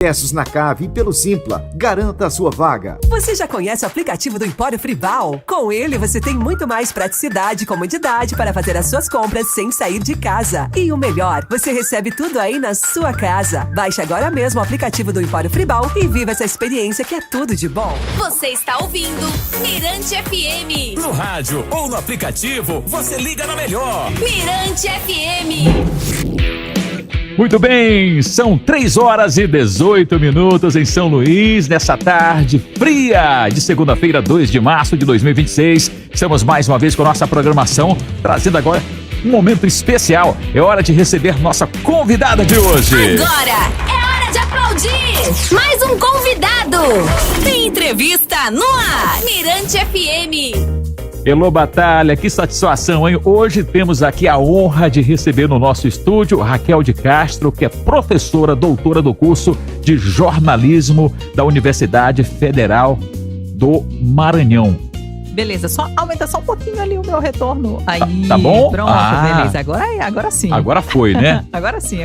Ingressos na Cave e pelo Simpla. Garanta a sua vaga. Você já conhece o aplicativo do Empório Fribal? Com ele, você tem muito mais praticidade e comodidade para fazer as suas compras sem sair de casa. E o melhor, você recebe tudo aí na sua casa. Baixe agora mesmo o aplicativo do Empório Fribal e viva essa experiência que é tudo de bom. Você está ouvindo Mirante FM. No rádio ou no aplicativo, você liga na melhor. Mirante FM. Muito bem, são 3h18 em São Luís, nessa tarde fria de segunda-feira, 2 de março de 2026. Estamos mais uma vez com a nossa programação, trazendo agora um momento especial. É hora de receber nossa convidada de hoje. Agora é hora de aplaudir mais um convidado. Tem entrevista no ar. Mirante FM. Elô Batalha, que satisfação, hein? Hoje temos aqui a honra de receber no nosso estúdio Raquel de Castro, que é professora, doutora do curso de jornalismo da Universidade Federal do Maranhão. Beleza, só aumenta só um pouquinho ali o meu retorno. Aí, tá bom? Pronto, beleza. Agora sim. Agora foi, né? Agora sim.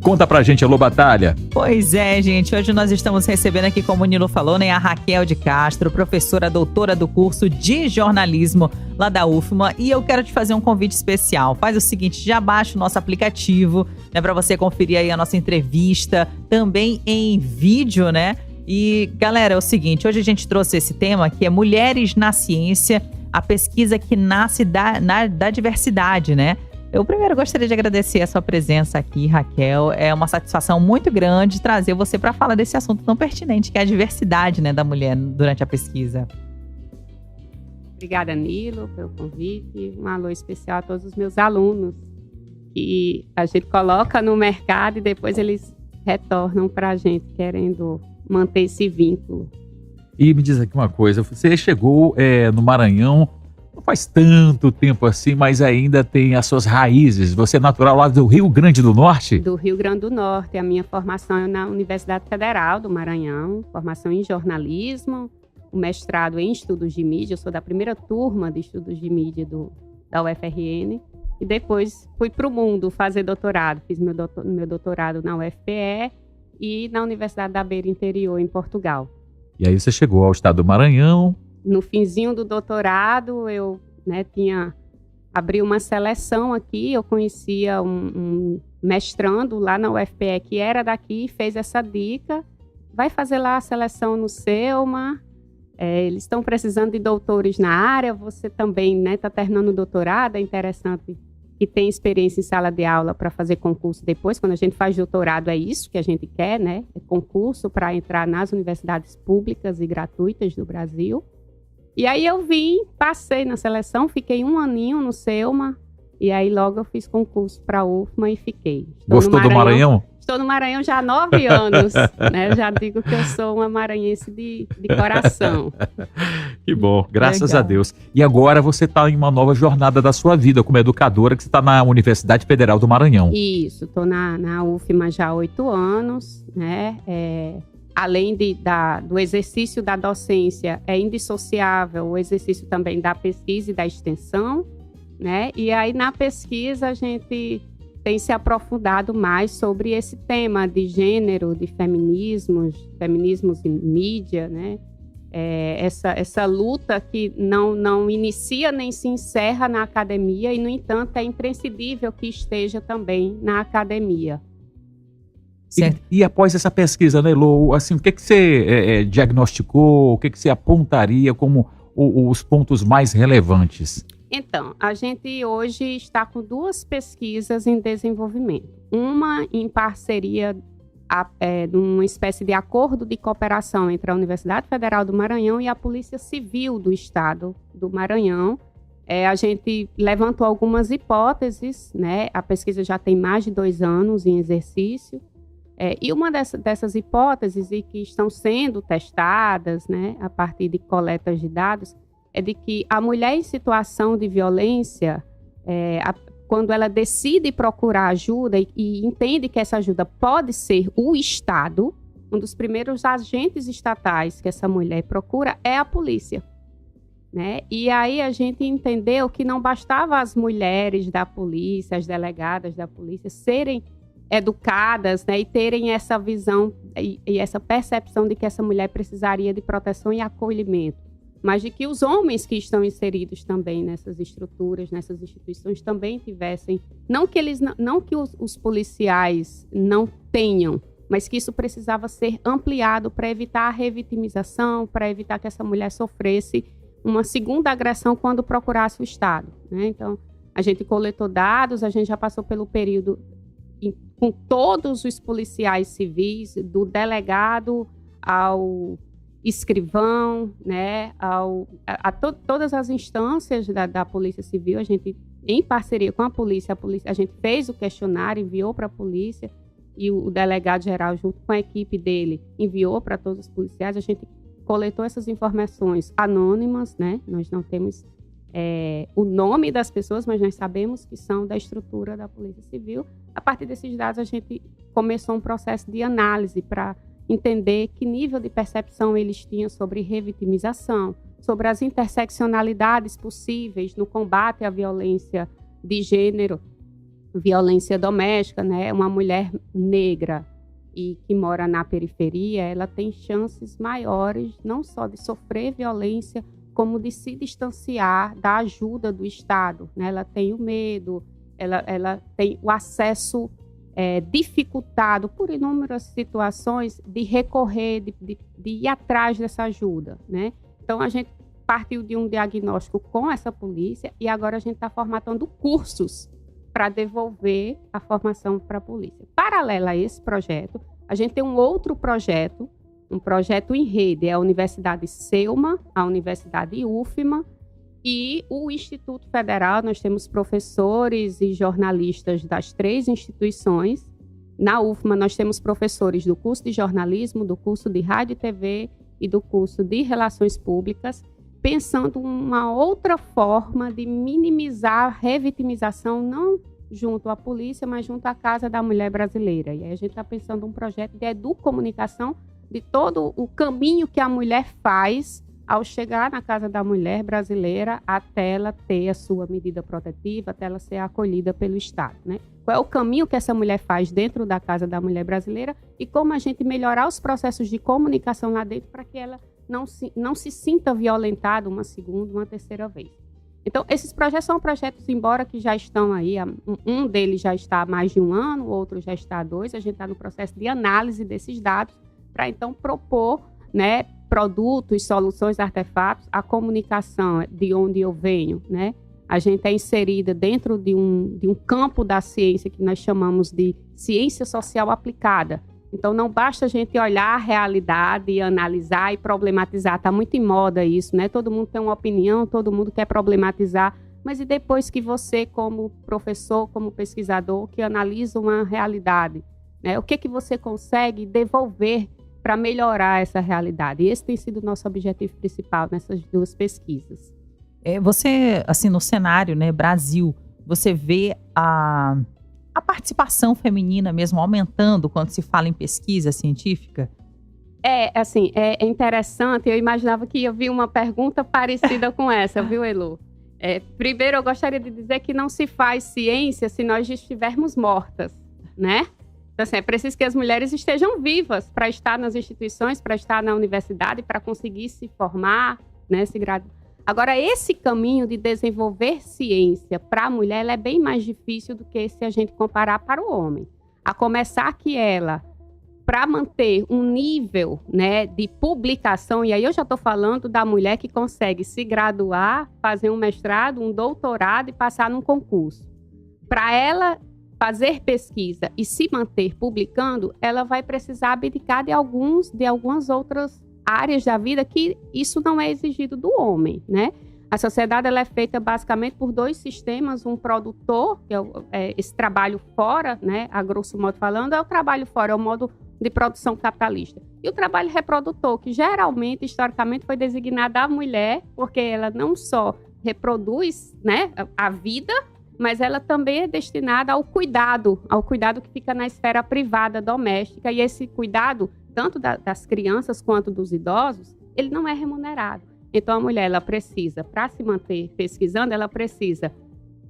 Conta pra gente, Elô Batalha. Pois é, gente. Hoje nós estamos recebendo aqui, como o Nilo falou, né, a Raquel de Castro, professora doutora do curso de jornalismo lá da UFMA. E eu quero te fazer um convite especial. Faz o seguinte, já baixa o nosso aplicativo, né, pra você conferir aí a nossa entrevista, também em vídeo, né? E, galera, é o seguinte, hoje a gente trouxe esse tema que é Mulheres na Ciência, a pesquisa que nasce da diversidade, né? Eu primeiro gostaria de agradecer a sua presença aqui, Raquel. É uma satisfação muito grande trazer você para falar desse assunto tão pertinente, que é a diversidade, né, da mulher durante a pesquisa. Obrigada, Nilo, pelo convite. Um alô especial a todos os meus alunos, que a gente coloca no mercado e depois eles retornam para a gente, querendo manter esse vínculo. E me diz aqui uma coisa, você chegou no Maranhão não faz tanto tempo assim, mas ainda tem as suas raízes. Você é natural lá do Rio Grande do Norte? Do Rio Grande do Norte. A minha formação é na Universidade Federal do Maranhão, formação em jornalismo, o mestrado em estudos de mídia. Eu sou da primeira turma de estudos de mídia da UFRN. E depois fui para o mundo fazer doutorado. Fiz meu doutorado na UFPE e na Universidade da Beira Interior, em Portugal. E aí você chegou ao estado do Maranhão. No finzinho do doutorado, eu abri uma seleção aqui. Eu conhecia um mestrando lá na UFPE que era daqui, fez essa dica. Vai fazer lá a seleção no Selma. Eles estão precisando de doutores na área. Você também está terminando o doutorado. É interessante que tem experiência em sala de aula para fazer concurso depois. Quando a gente faz doutorado, é isso que a gente quer, né? É concurso para entrar nas universidades públicas e gratuitas do Brasil. E aí eu passei na seleção, fiquei um aninho no Selma, e aí logo eu fiz concurso para a UFMA e fiquei. Gostou do Maranhão? Estou no Maranhão já há 9 anos, né? Já digo que eu sou uma maranhense de coração. Que bom, graças Legal. a Deus. E agora você está em uma nova jornada da sua vida como educadora, que você está na Universidade Federal do Maranhão. Isso, estou na UFMA já há 8 anos, né? Além do exercício da docência, é indissociável o exercício também da pesquisa e da extensão, né? E aí, na pesquisa, a gente tem se aprofundado mais sobre esse tema de gênero, de feminismos em mídia, né? Essa luta que não inicia nem se encerra na academia e, no entanto, é imprescindível que esteja também na academia. E após essa pesquisa, né, Elô, assim, o que você diagnosticou, o que você apontaria como os pontos mais relevantes? Então, a gente hoje está com 2 pesquisas em desenvolvimento. Uma em parceria, uma espécie de acordo de cooperação entre a Universidade Federal do Maranhão e a Polícia Civil do Estado do Maranhão. A gente levantou algumas hipóteses, né? A pesquisa já tem mais de 2 anos em exercício. E uma dessas hipóteses, e que estão sendo testadas, né, a partir de coletas de dados, é de que a mulher em situação de violência, quando ela decide procurar ajuda e entende que essa ajuda pode ser o Estado, um dos primeiros agentes estatais que essa mulher procura é a polícia, né? E aí a gente entendeu que não bastava as mulheres da polícia, as delegadas da polícia, serem educadas, né, e terem essa visão e essa percepção de que essa mulher precisaria de proteção e acolhimento, mas de que os homens que estão inseridos também nessas estruturas, nessas instituições, também tivessem, não que os policiais não tenham, mas que isso precisava ser ampliado para evitar a revitimização, para evitar que essa mulher sofresse uma segunda agressão quando procurasse o Estado, né? Então, a gente coletou dados, a gente já passou pelo período com todos os policiais civis, do delegado ao escrivão, né, todas as instâncias da Polícia Civil. A gente, em parceria com a polícia, a gente fez o questionário, enviou para a polícia, e o delegado geral, junto com a equipe dele, enviou para todos os policiais. A gente coletou essas informações anônimas, né? Nós não temos o nome das pessoas, mas nós sabemos que são da estrutura da Polícia Civil. A partir desses dados, a gente começou um processo de análise para entender que nível de percepção eles tinham sobre revitimização, sobre as interseccionalidades possíveis no combate à violência de gênero, violência doméstica, né? Uma mulher negra e que mora na periferia, ela tem chances maiores não só de sofrer violência, como de se distanciar da ajuda do Estado, né? Ela tem o medo, ela tem o acesso dificultado por inúmeras situações de recorrer, de ir atrás dessa ajuda, né? Então, a gente partiu de um diagnóstico com essa polícia e agora a gente está formatando cursos para devolver a formação para a polícia. Paralelo a esse projeto, a gente tem um outro projeto, um projeto em rede, é a Universidade Selma, a Universidade UFMA e o Instituto Federal. Nós temos professores e jornalistas das 3 instituições. Na UFMA, nós temos professores do curso de jornalismo, do curso de rádio e TV e do curso de relações públicas, pensando uma outra forma de minimizar a revitimização, não junto à polícia, mas junto à Casa da Mulher Brasileira. E aí a gente está pensando um projeto de educomunicação de todo o caminho que a mulher faz ao chegar na Casa da Mulher Brasileira até ela ter a sua medida protetiva, até ela ser acolhida pelo Estado, né? Qual é o caminho que essa mulher faz dentro da Casa da Mulher Brasileira e como a gente melhorar os processos de comunicação lá dentro para que ela não se sinta violentada uma segunda, uma terceira vez. Então, esses projetos são projetos, embora que já estão aí, um deles já está há mais de 1 ano, o outro já está há 2, a gente está no processo de análise desses dados para, então, propor, né, produtos, soluções, artefatos, a comunicação de onde eu venho, né? A gente é inserida dentro de um campo da ciência que nós chamamos de ciência social aplicada. Então, não basta a gente olhar a realidade e analisar e problematizar. Está muito em moda isso, né? Todo mundo tem uma opinião, todo mundo quer problematizar. Mas e depois que você, como professor, como pesquisador, que analisa uma realidade, né? O que você consegue devolver para melhorar essa realidade? E esse tem sido o nosso objetivo principal nessas 2 pesquisas. Você, assim, no cenário, né, Brasil, você vê a participação feminina mesmo aumentando quando se fala em pesquisa científica? É interessante. Eu imaginava que ia vir uma pergunta parecida com essa, viu, Elu? Primeiro, eu gostaria de dizer que não se faz ciência se nós estivermos mortas, né? Então, assim, é preciso que as mulheres estejam vivas para estar nas instituições, para estar na universidade, para conseguir se formar, né, se graduar. Agora, esse caminho de desenvolver ciência para a mulher ela é bem mais difícil do que se a gente comparar para o homem. A começar que ela, para manter um nível, né, de publicação, e aí eu já estou falando da mulher que consegue se graduar, fazer um mestrado, um doutorado e passar num concurso. Para ela fazer pesquisa e se manter publicando, ela vai precisar abdicar de algumas outras áreas da vida que isso não é exigido do homem, né? A sociedade ela é feita basicamente por 2 sistemas, um produtor, que é esse trabalho fora, né? A grosso modo falando, é o trabalho fora, é o modo de produção capitalista. E o trabalho reprodutor, que geralmente, historicamente, foi designado à mulher, porque ela não só reproduz, né, a vida, mas ela também é destinada ao cuidado que fica na esfera privada, doméstica, e esse cuidado, tanto das crianças quanto dos idosos, ele não é remunerado. Então, a mulher, ela precisa, para se manter pesquisando, ela precisa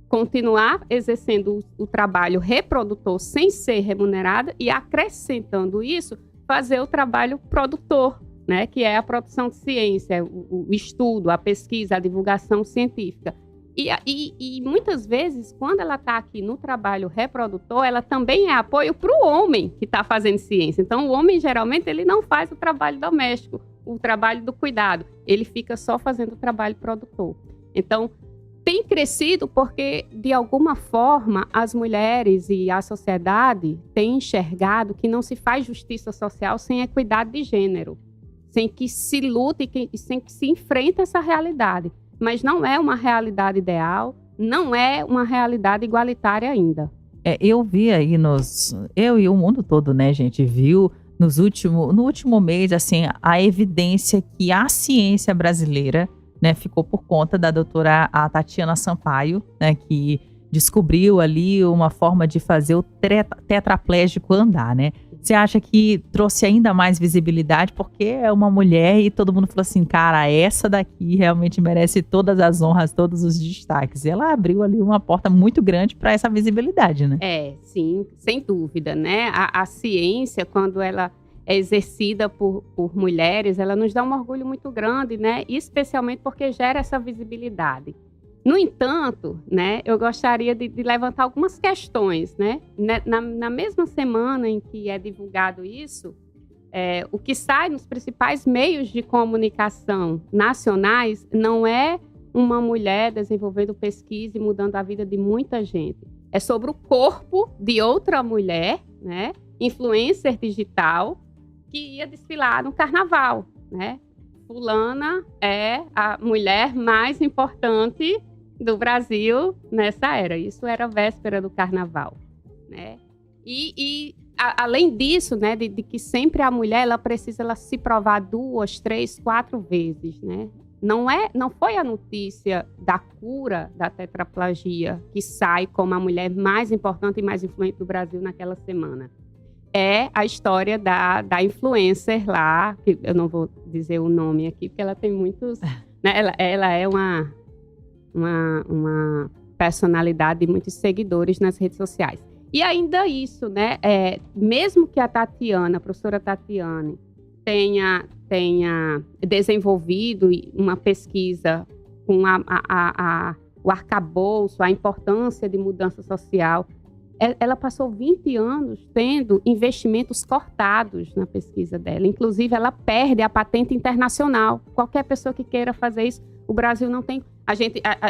continuar exercendo o trabalho reprodutor sem ser remunerada e, acrescentando isso, fazer o trabalho produtor, né, que é a produção de ciência, o estudo, a pesquisa, a divulgação científica. E muitas vezes, quando ela está aqui no trabalho reprodutor, ela também é apoio para o homem que está fazendo ciência. Então, o homem, geralmente, ele não faz o trabalho doméstico, o trabalho do cuidado. Ele fica só fazendo o trabalho produtor. Então, tem crescido porque, de alguma forma, as mulheres e a sociedade têm enxergado que não se faz justiça social sem equidade de gênero, sem que se lute e sem que se enfrente essa realidade. Mas não é uma realidade ideal, não é uma realidade igualitária ainda. Eu vi aí eu e o mundo todo, né, gente, viu no último mês, assim, a evidência que a ciência brasileira, né, ficou por conta da doutora Tatiana Sampaio, né, que descobriu ali uma forma de fazer o tetraplégico andar, né? Você acha que trouxe ainda mais visibilidade porque é uma mulher e todo mundo falou assim, cara, essa daqui realmente merece todas as honras, todos os destaques. E ela abriu ali uma porta muito grande para essa visibilidade, né? Sim, sem dúvida, né? A ciência, quando ela é exercida por mulheres, ela nos dá um orgulho muito grande, né? Especialmente porque gera essa visibilidade. No entanto, né, eu gostaria de levantar algumas questões, né? Na mesma semana em que é divulgado isso, o que sai nos principais meios de comunicação nacionais não é uma mulher desenvolvendo pesquisa e mudando a vida de muita gente. É sobre o corpo de outra mulher, né, influencer digital, que ia desfilar no carnaval, né? Fulana é a mulher mais importante do Brasil nessa era. Isso era véspera do carnaval, né? Além disso, né, de que sempre a mulher ela precisa se provar 2, 3, 4 vezes, né? Não foi a notícia da cura da tetraplegia que sai como a mulher mais importante e mais influente do Brasil naquela semana. É a história da influencer lá, que eu não vou dizer o nome aqui, porque ela tem muitos... Né, ela é uma personalidade de muitos seguidores nas redes sociais. E ainda isso, né? Mesmo que a professora Tatiane, tenha desenvolvido uma pesquisa com o arcabouço, a importância de mudança social, ela passou 20 anos tendo investimentos cortados na pesquisa dela. Inclusive, ela perde a patente internacional. Qualquer pessoa que queira fazer isso, o Brasil não tem...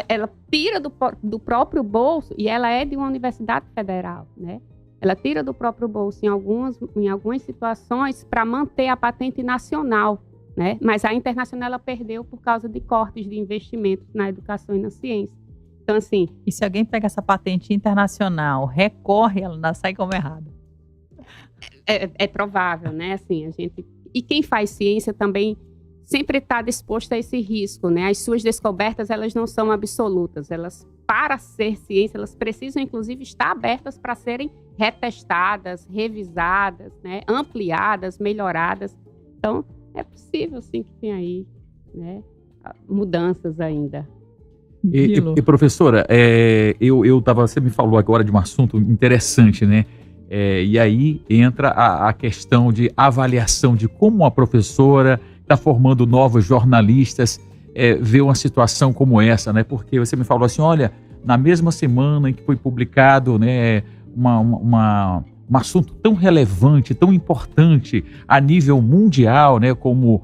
Ela tira do próprio bolso, e ela é de uma universidade federal, né? Ela tira do próprio bolso em algumas situações para manter a patente nacional, né? Mas a internacional ela perdeu por causa de cortes de investimentos na educação e na ciência. Então, assim... E se alguém pega essa patente internacional, recorre, ela não sai como errada? É provável, né? Assim, e quem faz ciência também sempre está disposto a esse risco, né? As suas descobertas, elas não são absolutas. Elas, para ser ciência, elas precisam, inclusive, estar abertas para serem retestadas, revisadas, né? Ampliadas, melhoradas. Então, é possível, sim, que tenha aí, né, mudanças ainda. E professora, você me falou agora de um assunto interessante, né? E aí entra a questão de avaliação de como a professora está formando novos jornalistas, vê uma situação como essa, né? Porque você me falou assim, olha, na mesma semana em que foi publicado, né, um assunto tão relevante, tão importante a nível mundial, né, como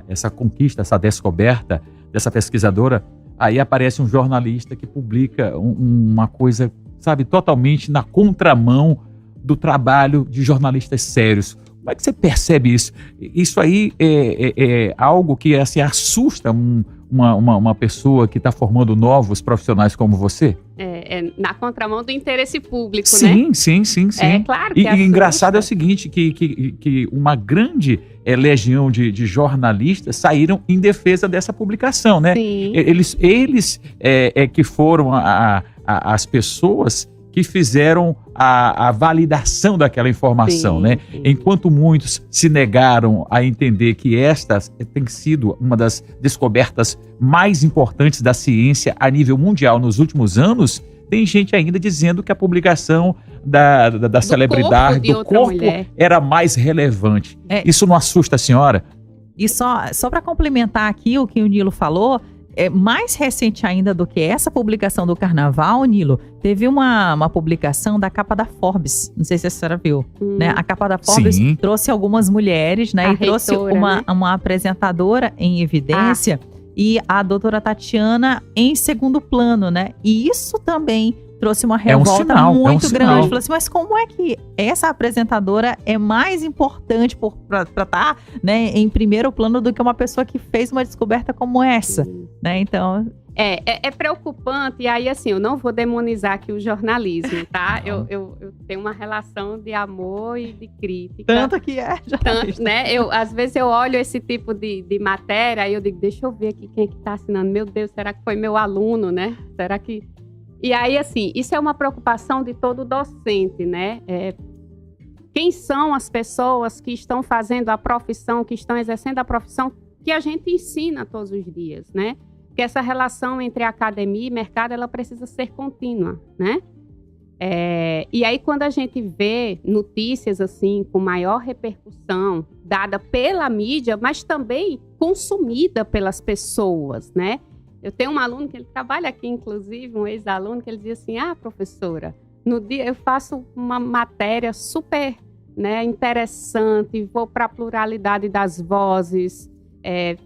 essa conquista, essa descoberta dessa pesquisadora, aí aparece um jornalista que publica uma coisa, sabe, totalmente na contramão do trabalho de jornalistas sérios. Como é que você percebe isso? Isso aí é algo que assim, assusta uma pessoa que está formando novos profissionais como você? Na contramão do interesse público, sim, né? Sim. É claro que E engraçado é o seguinte, que uma grande legião de jornalistas saíram em defesa dessa publicação, né? Sim. Eles que foram as pessoas que fizeram a validação daquela informação, Sim, né? sim. Enquanto muitos se negaram a entender que estas tem sido uma das descobertas mais importantes da ciência a nível mundial nos últimos anos, tem gente ainda dizendo que a publicação da celebridade, corpo de do outra corpo, mulher. era mais relevante. Isso não assusta a senhora? E só para complementar aqui o que o Nilo falou, mais recente ainda do que essa publicação do carnaval, Nilo, teve uma publicação da capa da Forbes. Não sei se a senhora viu. Né? A capa da Forbes Sim. trouxe algumas mulheres, né? A E trouxe reitora, né? uma apresentadora em evidência e a doutora Tatiana em segundo plano, né? E isso também trouxe uma revolta sinal, muito grande. sinal. Falou assim, mas como é que essa apresentadora é mais importante para estar, né, em primeiro plano do que uma pessoa que fez uma descoberta como essa, né? Então... É preocupante, e aí assim, eu não vou demonizar aqui o jornalismo, tá? Eu tenho uma relação de amor e de crítica. Tanto que é Tanto, né? Às vezes eu olho esse tipo de matéria e eu digo, deixa eu ver aqui quem é que tá assinando. Meu Deus, será que foi meu aluno, né? Será que... E aí, assim, isso é uma preocupação de todo docente, né? Quem são as pessoas que estão fazendo a profissão, que estão exercendo a profissão que a gente ensina todos os dias, né? Porque essa relação entre academia e mercado, ela precisa ser contínua, né? E aí, quando a gente vê notícias, assim, com maior repercussão, dada pela mídia, mas também consumida pelas pessoas, né? Eu tenho um aluno que ele trabalha aqui, inclusive, um ex-aluno, que ele dizia assim, professora, no dia eu faço uma matéria super, né, interessante, vou para a pluralidade das vozes,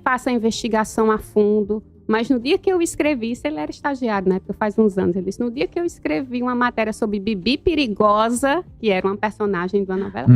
faço a investigação a fundo, mas no dia que eu escrevi, isso ele era estagiário, né, porque faz uns anos, ele disse, no dia que eu escrevi uma matéria sobre Bibi Perigosa, que era uma personagem de uma novela,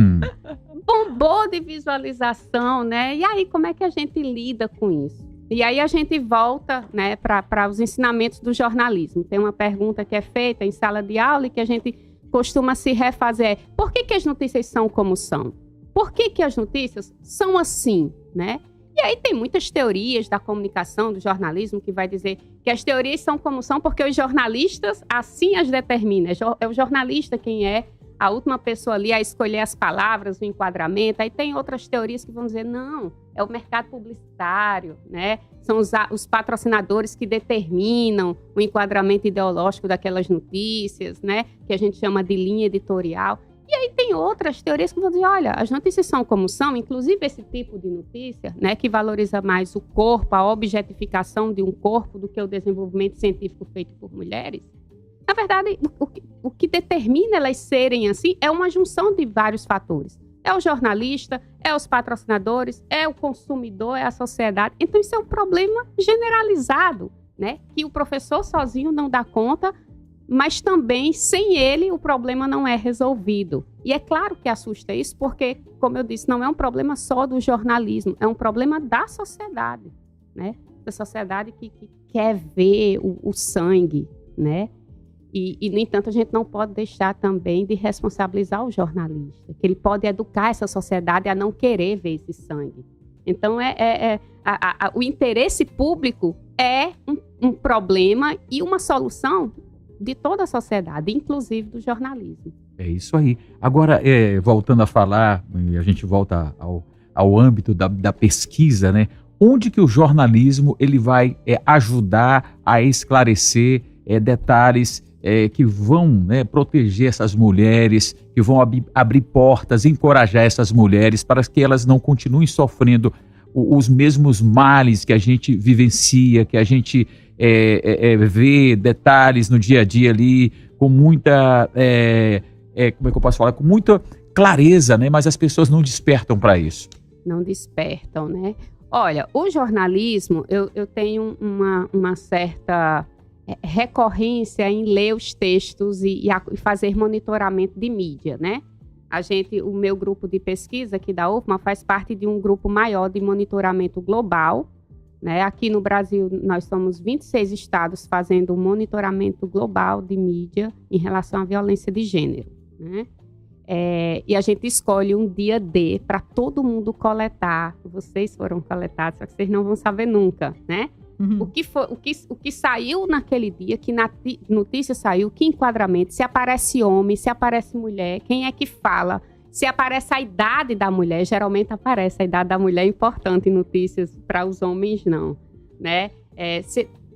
bombou de visualização, né, e aí como é que a gente lida com isso? E aí a gente volta, né, para os ensinamentos do jornalismo. Tem uma pergunta que é feita em sala de aula e que a gente costuma se refazer. Por que as notícias são como são? Por que as notícias são assim, né? E aí tem muitas teorias da comunicação, do jornalismo, que vai dizer que as teorias são como são porque os jornalistas assim as determinam. É o jornalista quem é a última pessoa ali a escolher as palavras, o enquadramento. Aí tem outras teorias que vão dizer, não, é o mercado publicitário, né? São os patrocinadores que determinam o enquadramento ideológico daquelas notícias, né? Que a gente chama de linha editorial. E aí tem outras teorias que vão dizer, olha, as notícias são como são, inclusive esse tipo de notícia, né? Que valoriza mais o corpo, a objetificação de um corpo do que o desenvolvimento científico feito por mulheres. Na verdade, o que determina elas serem assim é uma junção de vários fatores. É o jornalista, é os patrocinadores, é o consumidor, é a sociedade. Então, isso é um problema generalizado, né? Que o professor sozinho não dá conta, mas também, sem ele, o problema não é resolvido. E é claro que assusta isso, porque, como eu disse, não é um problema só do jornalismo, é um problema da sociedade, né? Da sociedade que quer ver o sangue, né? E, no entanto, a gente não pode deixar também de responsabilizar o jornalista, que ele pode educar essa sociedade a não querer ver esse sangue. Então, o interesse público é um problema e uma solução de toda a sociedade, inclusive do jornalismo. É isso aí. Agora, voltando a falar, e a gente volta ao âmbito da pesquisa, né? Onde que o jornalismo ele vai ajudar a esclarecer detalhes que vão, né, proteger essas mulheres, que vão abrir portas, encorajar essas mulheres para que elas não continuem sofrendo os mesmos males que a gente vivencia, que a gente vê detalhes no dia a dia ali com muita, como é que eu posso falar, com muita clareza, né? Mas as pessoas não despertam para isso. Não despertam, né? Olha, o jornalismo, eu tenho uma certa recorrência em ler os textos e fazer monitoramento de mídia, né? O meu grupo de pesquisa aqui da UFMA faz parte de um grupo maior de monitoramento global, né? Aqui no Brasil, nós somos 26 estados fazendo um monitoramento global de mídia em relação à violência de gênero, né? E a gente escolhe um dia D para todo mundo coletar. Vocês foram coletados, só que vocês não vão saber nunca, né? O que saiu naquele dia, que notícia saiu, que enquadramento, se aparece homem, se aparece mulher, quem é que fala, se aparece a idade da mulher, geralmente aparece a idade da mulher, é importante em notícias, para os homens não, né?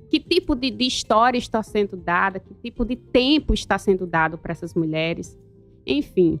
Que tipo de história está sendo dada, que tipo de tempo está sendo dado para essas mulheres, enfim.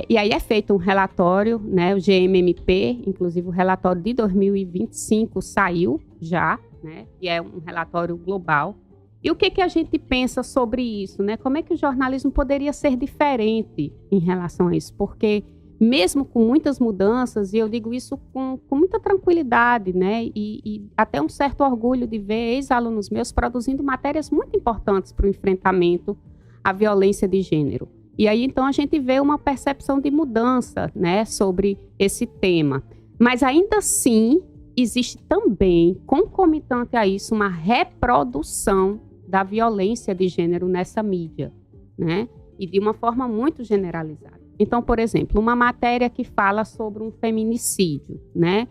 E aí é feito um relatório, né, o GMMP, inclusive o relatório de 2025 saiu já, né, e é um relatório global. E o que a gente pensa sobre isso, né? Como é que o jornalismo poderia ser diferente em relação a isso? Porque mesmo com muitas mudanças, e eu digo isso com muita tranquilidade, né, e até um certo orgulho de ver ex-alunos meus produzindo matérias muito importantes para o enfrentamento à violência de gênero. E aí, então, a gente vê uma percepção de mudança, né, sobre esse tema. Mas, ainda assim, existe também, concomitante a isso, uma reprodução da violência de gênero nessa mídia, né, e de uma forma muito generalizada. Então, por exemplo, uma matéria que fala sobre um feminicídio, né,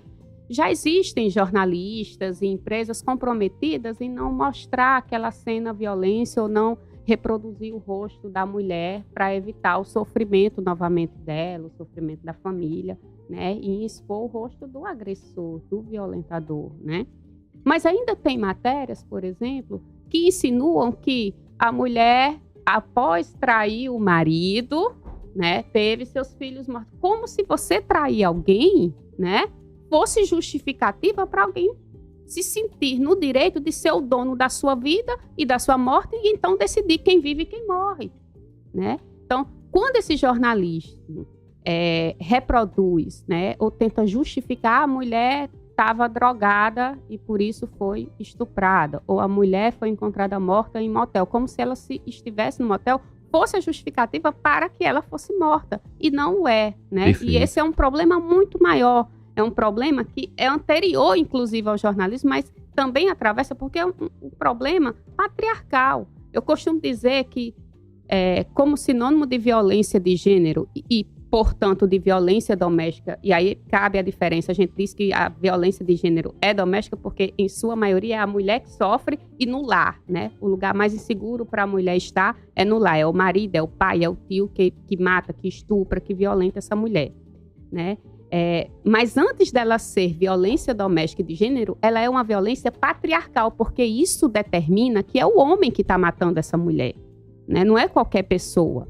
já existem jornalistas e empresas comprometidas em não mostrar aquela cena violência ou não reproduzir o rosto da mulher para evitar o sofrimento novamente dela, o sofrimento da família, né? E expor o rosto do agressor, do violentador, né? Mas ainda tem matérias, por exemplo, que insinuam que a mulher, após trair o marido, né, teve seus filhos mortos. Como se você trair alguém, né, fosse justificativa para alguém se sentir no direito de ser o dono da sua vida e da sua morte e então decidir quem vive e quem morre, né? Então, quando esse jornalismo reproduz, né, ou tenta justificar, a mulher estava drogada e por isso foi estuprada, ou a mulher foi encontrada morta em motel, como se ela estivesse no motel, fosse a justificativa para que ela fosse morta, e não é, né? Perfeito. E esse é um problema muito maior. É um problema que é anterior, inclusive, ao jornalismo, mas também atravessa, porque é um problema patriarcal. Eu costumo dizer que, como sinônimo de violência de gênero e, portanto, de violência doméstica, e aí cabe a diferença, a gente diz que a violência de gênero é doméstica porque, em sua maioria, é a mulher que sofre e no lar, né? O lugar mais inseguro para a mulher estar é no lar, é o marido, é o pai, é o tio que mata, que estupra, que violenta essa mulher, né? Mas antes dela ser violência doméstica de gênero, ela é uma violência patriarcal, porque isso determina que é o homem que está matando essa mulher, né? Não é qualquer pessoa.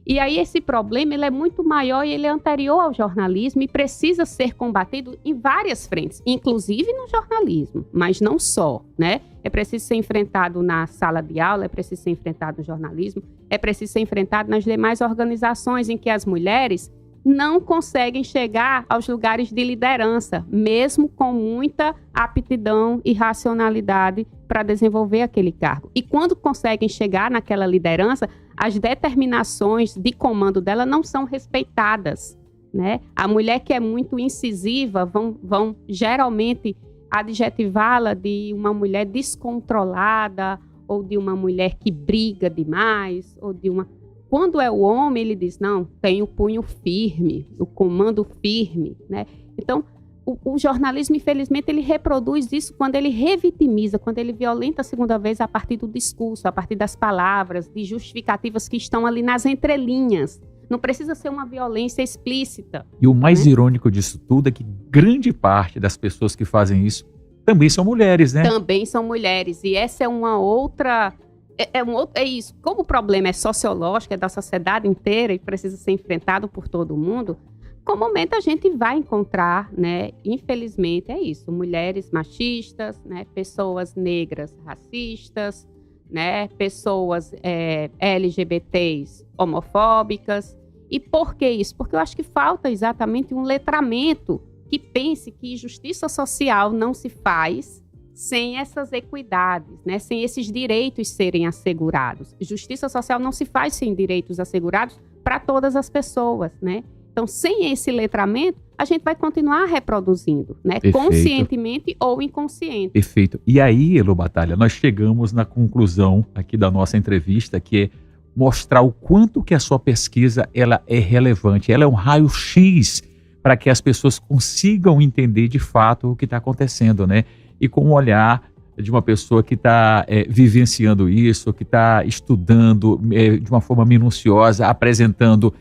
E aí esse problema ele é muito maior e ele é anterior ao jornalismo e precisa ser combatido em várias frentes, inclusive no jornalismo, mas não só, né? É preciso ser enfrentado na sala de aula, é preciso ser enfrentado no jornalismo, é preciso ser enfrentado nas demais organizações em que as mulheres não conseguem chegar aos lugares de liderança, mesmo com muita aptidão e racionalidade para desenvolver aquele cargo. E quando conseguem chegar naquela liderança, as determinações de comando dela não são respeitadas, né? A mulher que é muito incisiva vão geralmente adjetivá-la de uma mulher descontrolada ou de uma mulher que briga demais ou de uma... Quando é o homem, ele diz, não, tem o punho firme, o comando firme, né? Então, o jornalismo, infelizmente, ele reproduz isso quando ele revitimiza, quando ele violenta a segunda vez a partir do discurso, a partir das palavras, de justificativas que estão ali nas entrelinhas. Não precisa ser uma violência explícita. E o mais irônico disso tudo é que grande parte das pessoas que fazem isso também são mulheres, né? Também são mulheres. E essa é uma outra... É isso. Como o problema é sociológico, é da sociedade inteira e precisa ser enfrentado por todo mundo, comumente a gente vai encontrar, né, infelizmente, é isso, mulheres machistas, né, pessoas negras racistas, né, pessoas LGBTs homofóbicas. E por que isso? Porque eu acho que falta exatamente um letramento que pense que justiça social não se faz sem essas equidades, né? Sem esses direitos serem assegurados. Justiça social não se faz sem direitos assegurados para todas as pessoas, né? Então, sem esse letramento, a gente vai continuar reproduzindo, né? Conscientemente ou inconsciente. Perfeito. E aí, Elô Batalha, nós chegamos na conclusão aqui da nossa entrevista, que é mostrar o quanto que a sua pesquisa ela é relevante. Ela é um raio-x para que as pessoas consigam entender de fato o que está acontecendo, né? e com o olhar de uma pessoa que está vivenciando isso, que está estudando de uma forma minuciosa, apresentando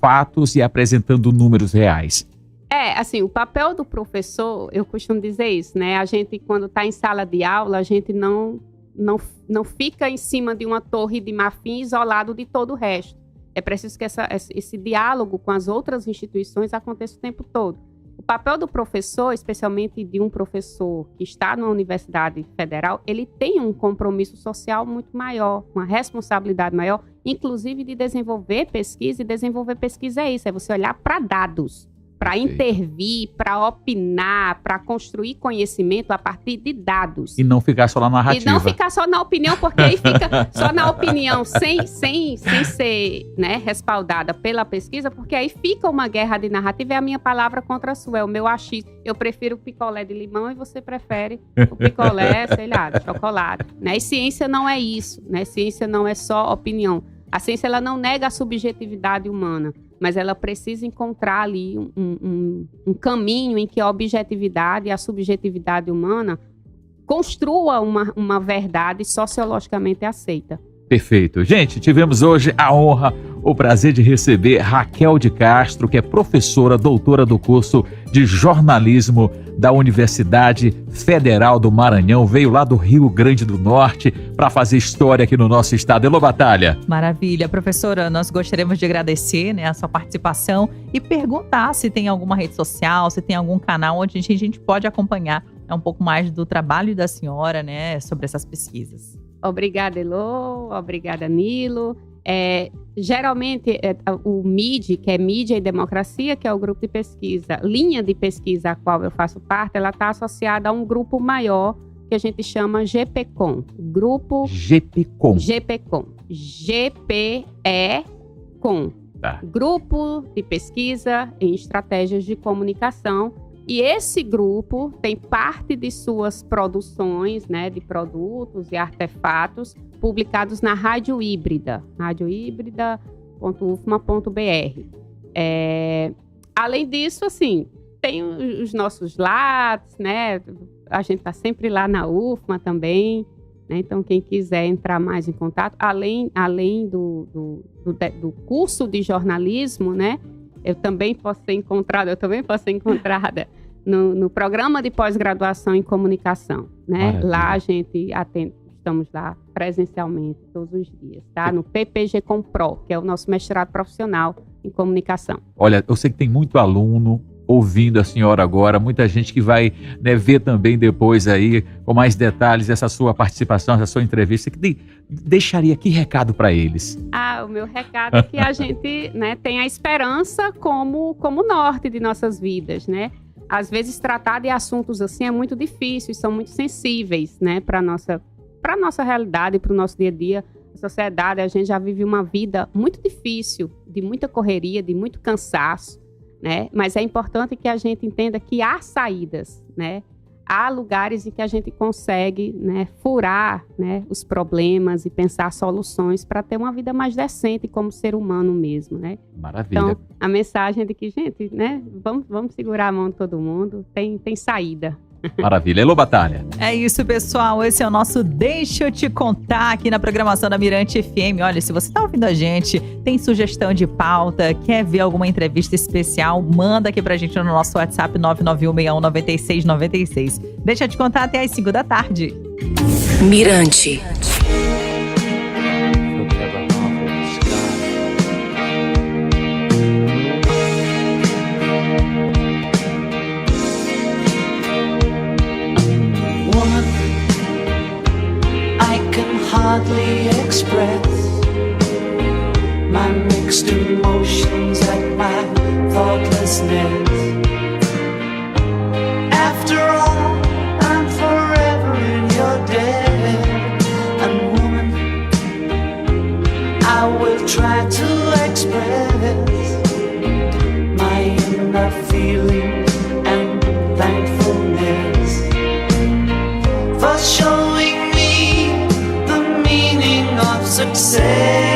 fatos e apresentando números reais. Assim, o papel do professor, eu costumo dizer isso, né? A gente, quando está em sala de aula, a gente não fica em cima de uma torre de marfim isolado de todo o resto. É preciso que esse diálogo com as outras instituições aconteça o tempo todo. O papel do professor, especialmente de um professor que está na Universidade Federal, ele tem um compromisso social muito maior, uma responsabilidade maior, inclusive de desenvolver pesquisa, e desenvolver pesquisa é isso, é você olhar para dados, para intervir, para opinar, para construir conhecimento a partir de dados. E não ficar só na narrativa. E não ficar só na opinião, porque aí fica só na opinião, sem ser, né, respaldada pela pesquisa, porque aí fica uma guerra de narrativa, é a minha palavra contra a sua, é o meu achismo. Eu prefiro o picolé de limão e você prefere o picolé, sei lá, de chocolate. Né? E ciência não é isso, né? Ciência não é só opinião. A ciência, ela não nega a subjetividade humana, mas ela precisa encontrar ali um caminho em que a objetividade e a subjetividade humana construa uma verdade sociologicamente aceita. Perfeito. Gente, tivemos hoje a honra, o prazer de receber Raquel de Castro, que é professora, doutora do curso de jornalismo da Universidade Federal do Maranhão. Veio lá do Rio Grande do Norte para fazer história aqui no nosso estado. Elô, Batalha. Maravilha. Professora, nós gostaríamos de agradecer, né, a sua participação e perguntar se tem alguma rede social, se tem algum canal onde a gente pode acompanhar um pouco mais do trabalho da senhora, né, sobre essas pesquisas. Obrigada, Elô. Obrigada, Nilo. Geralmente, o MID, que é Mídia e Democracia, que é o grupo de pesquisa, linha de pesquisa a qual eu faço parte, ela está associada a um grupo maior que a gente chama GPCOM. Grupo... GPCOM. GPE-COM. Tá. Grupo de Pesquisa em Estratégias de Comunicação. E esse grupo tem parte de suas produções, né, de produtos e artefatos publicados na Rádio Híbrida, radiohíbrida.ufma.br. Além disso, assim, tem os nossos lads, né? A gente está sempre lá na UFMA também, né? Então, quem quiser entrar mais em contato, além do curso de jornalismo, né? Eu também posso ser encontrada no programa de pós-graduação em comunicação, né? Maravilha. Lá a gente estamos lá presencialmente todos os dias, tá? No PPG Compro, que é o nosso mestrado profissional em comunicação. Olha, eu sei que tem muito aluno ouvindo a senhora agora, muita gente que vai, né, ver também depois aí, com mais detalhes, essa sua participação, essa sua entrevista, que deixaria que recado para eles? O meu recado é que a gente, né, tem a esperança como norte de nossas vidas, né? Às vezes tratar de assuntos assim é muito difícil, são muito sensíveis, né, para nossa realidade, para o nosso dia a dia. A sociedade, a gente já vive uma vida muito difícil, de muita correria, de muito cansaço, né? Mas é importante que a gente entenda que há saídas, né? Há lugares em que a gente consegue, né, furar, né, os problemas e pensar soluções para ter uma vida mais decente como ser humano mesmo, né? Maravilha. Então, a mensagem é de que, gente, né, vamos segurar a mão de todo mundo, tem saída. Maravilha. Elô, Batalha. É isso, pessoal. Esse é o nosso Deixa Eu Te Contar aqui na programação da Mirante FM. Olha, se você está ouvindo a gente, tem sugestão de pauta, quer ver alguma entrevista especial, manda aqui pra gente no nosso WhatsApp 991619696. Deixa Eu Te Contar até às 5 da tarde. Mirante. Hardly express my mixed emotions at my thoughtlessness. After all, I'm forever in your debt. And woman, I will try to express my inner feelings and thankfulness for showing success.